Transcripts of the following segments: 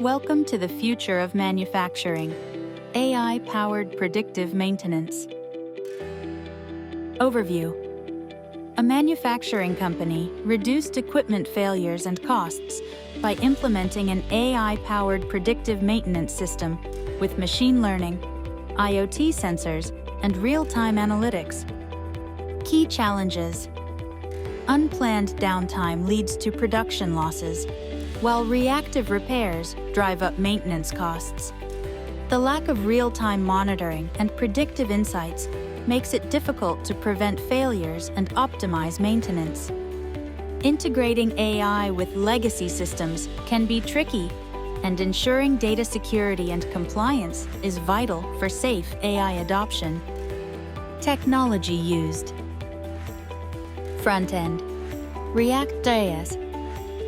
Welcome to the future of manufacturing, AI-powered predictive maintenance. Overview. A manufacturing company reduced equipment failures and costs by implementing an AI-powered predictive maintenance system with machine learning, IoT sensors, and real-time analytics. Key challenges. Unplanned downtime leads to production losses, while reactive repairs drive up maintenance costs. The lack of real-time monitoring and predictive insights makes it difficult to prevent failures and optimize maintenance. Integrating AI with legacy systems can be tricky, and ensuring data security and compliance is vital for safe AI adoption. Technology used. Front-end, React.js,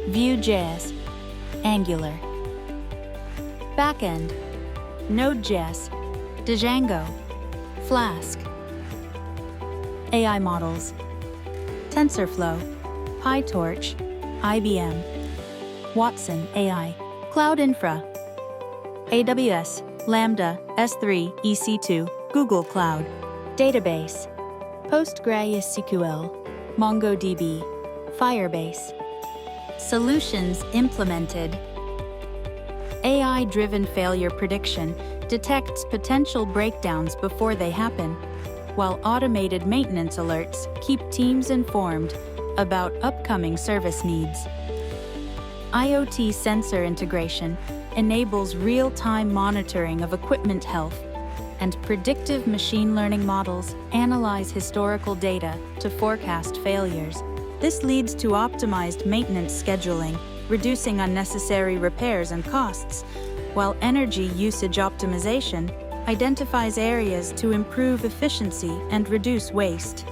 Vue.js, Angular. Backend, Node.js, Django, Flask. AI models, TensorFlow, PyTorch, IBM, Watson AI. Cloud Infra, AWS, Lambda, S3, EC2, Google Cloud. Database, PostgreSQL, MongoDB, Firebase. Solutions implemented. AI-driven failure prediction detects potential breakdowns before they happen, while automated maintenance alerts keep teams informed about upcoming service needs. IoT sensor integration enables real-time monitoring of equipment health, and predictive machine learning models analyze historical data to forecast failures. This leads to optimized maintenance scheduling, reducing unnecessary repairs and costs, while energy usage optimization identifies areas to improve efficiency and reduce waste.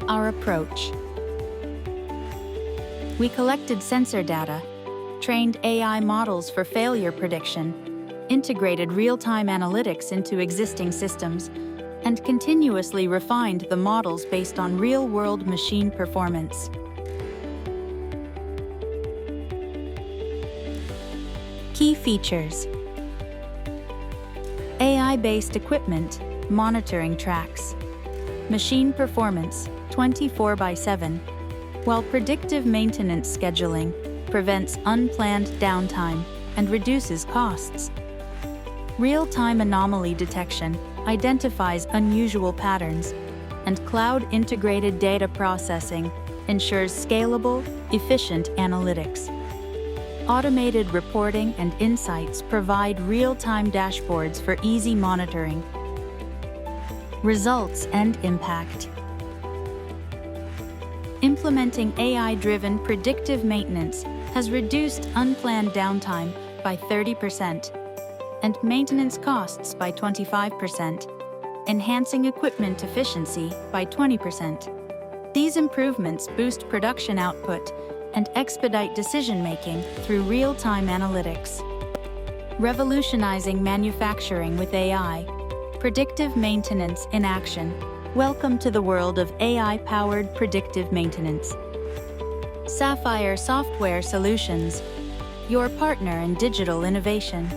Our approach. We collected sensor data, trained AI models for failure prediction, integrated real-time analytics into existing systems, and continuously refined the models based on real-world machine performance. Key features. AI-based equipment monitoring tracks. Machine performance 24/7, while predictive maintenance scheduling prevents unplanned downtime and reduces costs. Real-time anomaly detection identifies unusual patterns, and cloud-integrated data processing ensures scalable, efficient analytics. Automated reporting and insights provide real-time dashboards for easy monitoring. Results and impact. Implementing AI-driven predictive maintenance has reduced unplanned downtime by 30% and maintenance costs by 25%, enhancing equipment efficiency by 20%. These improvements boost production output and expedite decision-making through real-time analytics. Revolutionizing manufacturing with AI. Predictive maintenance in action. Welcome to the world of AI-powered predictive maintenance. Sapphire Software Solutions, your partner in digital innovation.